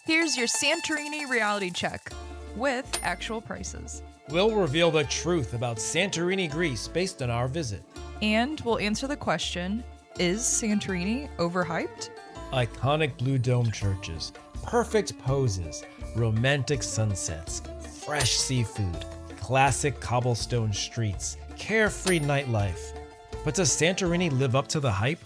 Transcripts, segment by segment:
Here's your Santorini reality check with actual prices. We'll reveal the truth about Santorini Greece based on our visit. And we'll answer the question, is Santorini overhyped? Iconic blue dome churches, perfect poses, romantic sunsets, fresh seafood, classic cobblestone streets, carefree nightlife. But does Santorini live up to the hype?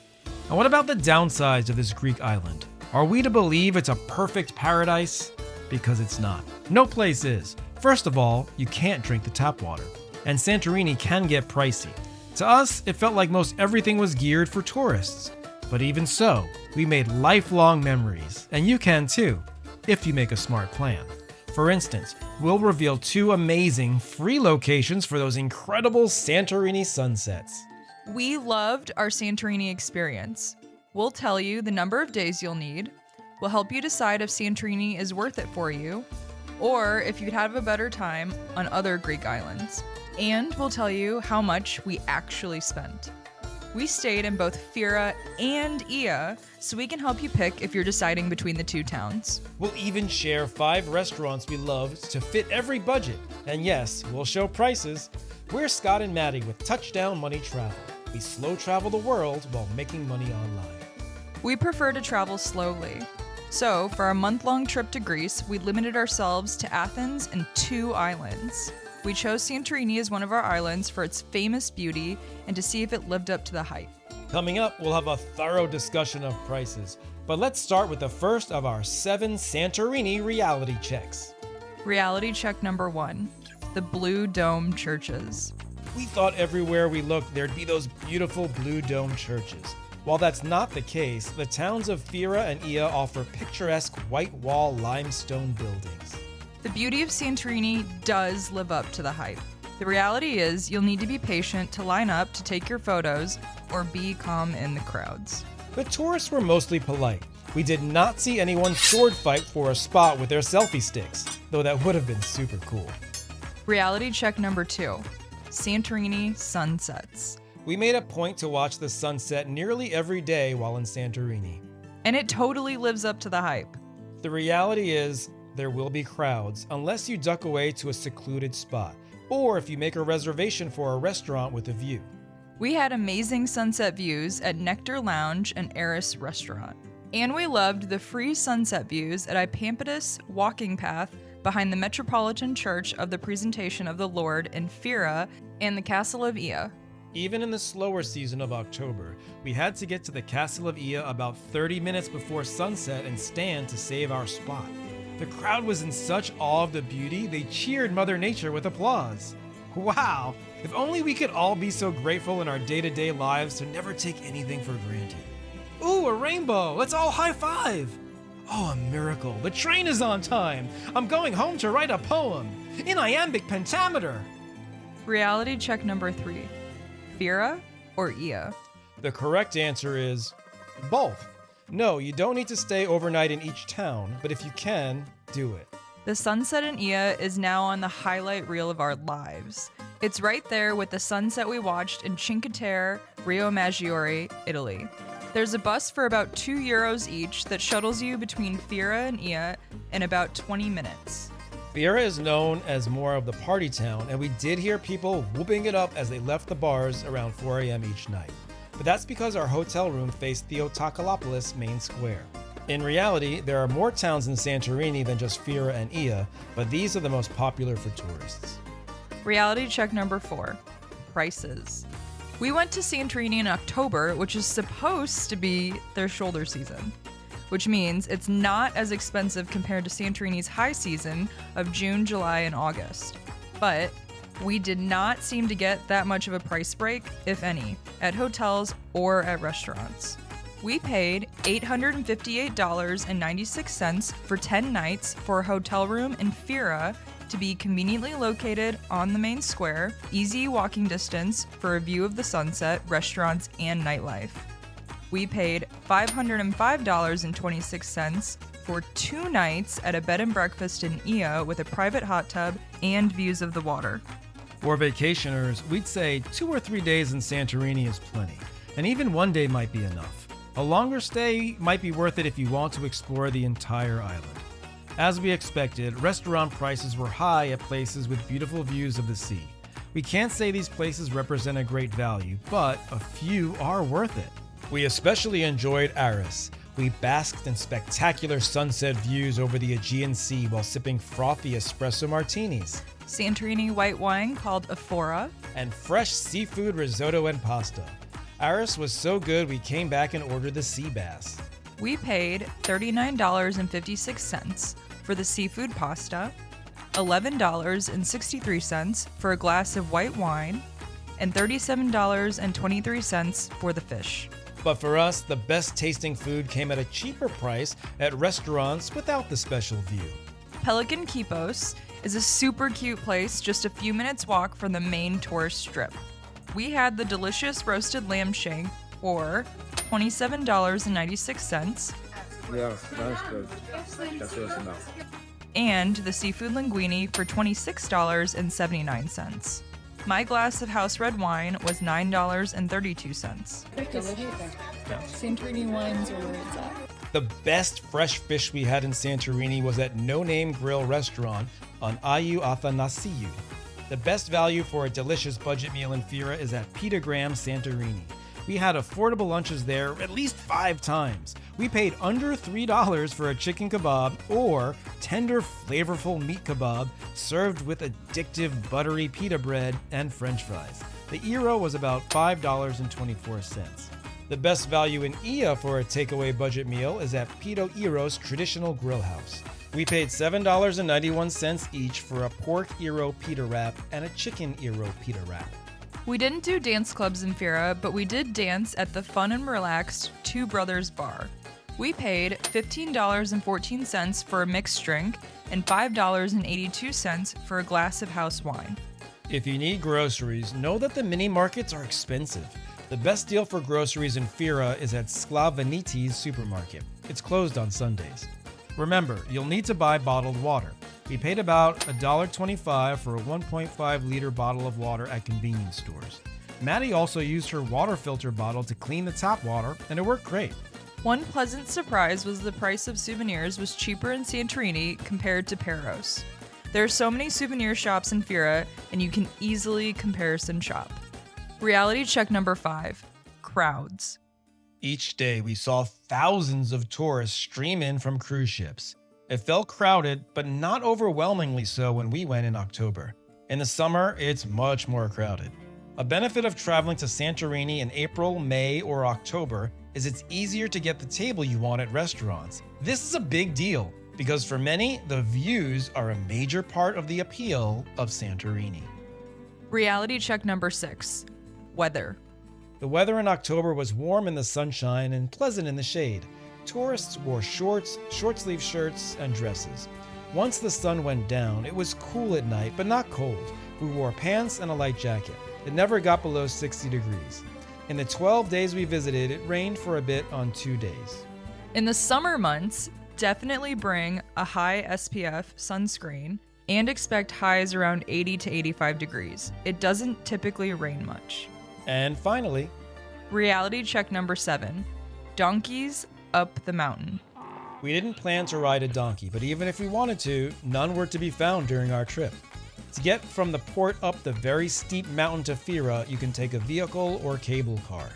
And what about the downsides of this Greek island? Are we to believe it's a perfect paradise? Because it's not. No place is. First of all, you can't drink the tap water. And Santorini can get pricey. To us, it felt like most everything was geared for tourists. But even so, we made lifelong memories. And you can too, if you make a smart plan. For instance, we'll reveal 2 amazing free locations for those incredible Santorini sunsets. We loved our Santorini experience. We'll tell you the number of days you'll need. We'll help you decide if Santorini is worth it for you, or if you'd have a better time on other Greek islands. And we'll tell you how much we actually spent. We stayed in both Fira and Ia, so we can help you pick if you're deciding between the 2 towns. We'll even share 5 restaurants we loved to fit every budget. And yes, we'll show prices. We're Scott and Maddie with Touchdown Money Travel. We slow travel the world while making money online. We prefer to travel slowly. So, for our month-long trip to Greece, we limited ourselves to Athens and 2 islands. We chose Santorini as one of our islands for its famous beauty and to see if it lived up to the hype. Coming up, we'll have a thorough discussion of prices. But let's start with the first of our 7 Santorini reality checks. Reality check number 1, the Blue Dome churches. We thought everywhere we looked there'd be those beautiful blue dome churches. While that's not the case, the towns of Fira and Ia offer picturesque white wall limestone buildings. The beauty of Santorini does live up to the hype. The reality is you'll need to be patient to line up to take your photos or be calm in the crowds. The tourists were mostly polite. We did not see anyone sword fight for a spot with their selfie sticks, though that would have been super cool. Reality check number 2, Santorini sunsets. We made a point to watch the sunset nearly every day while in Santorini. And it totally lives up to the hype. The reality is, there will be crowds unless you duck away to a secluded spot, or if you make a reservation for a restaurant with a view. We had amazing sunset views at Nectar Lounge and Eris Restaurant. And we loved the free sunset views at Ipampidus walking path behind the Metropolitan Church of the Presentation of the Lord in Fira and the Castle of Ia. Even in the slower season of October, we had to get to the Castle of Ia about 30 minutes before sunset and stand to save our spot. The crowd was in such awe of the beauty, they cheered Mother Nature with applause. Wow! If only we could all be so grateful in our day-to-day lives to never take anything for granted. Ooh, a rainbow! Let's all high-five! Oh, a miracle! The train is on time! I'm going home to write a poem! In iambic pentameter! Reality check number 3, Fira or Ia? The correct answer is both. No, you don't need to stay overnight in each town, but if you can, do it. The sunset in Ia is now on the highlight reel of our lives. It's right there with the sunset we watched in Cinque Terre, Rio Maggiore, Italy. There's a bus for about €2 each that shuttles you between Fira and Ia in about 20 minutes. Fira is known as more of the party town, and we did hear people whooping it up as they left the bars around 4 a.m. each night. But that's because our hotel room faced Theotokopoulos main square. In reality, there are more towns in Santorini than just Fira and Ia, but these are the most popular for tourists. Reality check number 4, prices. We went to Santorini in October, which is supposed to be their shoulder season, which means it's not as expensive compared to Santorini's high season of June, July, and August. But we did not seem to get that much of a price break, if any, at hotels or at restaurants. We paid $858.96 for 10 nights for a hotel room in Fira to be conveniently located on the main square, easy walking distance for a view of the sunset, restaurants, and nightlife. We paid $505.26 for 2 nights at a bed and breakfast in Ia with a private hot tub and views of the water. For vacationers, we'd say 2 or 3 days in Santorini is plenty, and even 1 day might be enough. A longer stay might be worth it if you want to explore the entire island. As we expected, restaurant prices were high at places with beautiful views of the sea. We can't say these places represent a great value, but a few are worth it. We especially enjoyed Aris. We basked in spectacular sunset views over the Aegean Sea while sipping frothy espresso martinis. Santorini white wine called Fira. And fresh seafood risotto and pasta. Aris was so good we came back and ordered the sea bass. We paid $39.56 for the seafood pasta, $11.63 for a glass of white wine, and $37.23 for the fish. But for us, the best tasting food came at a cheaper price at restaurants without the special view. Pelican Kipos is a super cute place just a few minutes walk from the main tourist strip. We had the delicious roasted lamb shank for $27.96. Yes, that's good. That's enough. And the seafood linguine for $26.79. My glass of house red wine was $9.32. Santorini wines are where it's at. The best fresh fish we had in Santorini was at No Name Grill restaurant on Ayu Athanasiou. The best value for a delicious budget meal in Fira is at Pitagram Santorini. We had affordable lunches there at least 5 times. We paid under $3 for a chicken kebab or tender, flavorful meat kebab served with addictive, buttery pita bread and french fries. The euro was about $5.24. The best value in Ia for a takeaway budget meal is at Pito Iro's Traditional Grill House. We paid $7.91 each for a pork Iro pita wrap and a chicken Iro pita wrap. We didn't do dance clubs in Fira, but we did dance at the fun and relaxed Two Brothers Bar. We paid $15.14 for a mixed drink and $5.82 for a glass of house wine. If you need groceries, know that the mini markets are expensive. The best deal for groceries in Fira is at Sklavenites supermarket. It's closed on Sundays. Remember, you'll need to buy bottled water. We paid about $1.25 for a 1.5 liter bottle of water at convenience stores. Maddie also used her water filter bottle to clean the tap water, and it worked great. One pleasant surprise was the price of souvenirs was cheaper in Santorini compared to Paros. There are so many souvenir shops in Fira, and you can easily comparison shop. Reality check number 5, crowds. Each day we saw thousands of tourists stream in from cruise ships. It felt crowded, but not overwhelmingly so when we went in October. In the summer, it's much more crowded. A benefit of traveling to Santorini in April, May, or October is it's easier to get the table you want at restaurants. This is a big deal because for many, the views are a major part of the appeal of Santorini. Reality check number 6, weather. The weather in October was warm in the sunshine and pleasant in the shade. Tourists wore shorts, short-sleeve shirts, and dresses. Once the sun went down, it was cool at night, but not cold. We wore pants and a light jacket. It never got below 60 degrees. In the 12 days we visited, it rained for a bit on 2 days. In the summer months, definitely bring a high SPF sunscreen and expect highs around 80 to 85 degrees. It doesn't typically rain much. And finally, reality check number 7, donkeys up the mountain. We didn't plan to ride a donkey, but even if we wanted to, none were to be found during our trip. To get from the port up the very steep mountain to Fira, you can take a vehicle or cable car.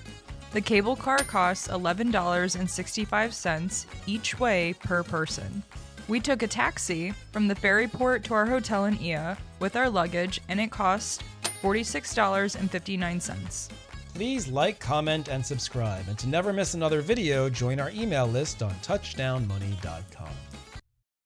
The cable car costs $11.65 each way per person. We took a taxi from the ferry port to our hotel in Ia with our luggage, and it cost $46.59. Please like, comment, and subscribe. And to never miss another video, join our email list on touchdownmoney.com.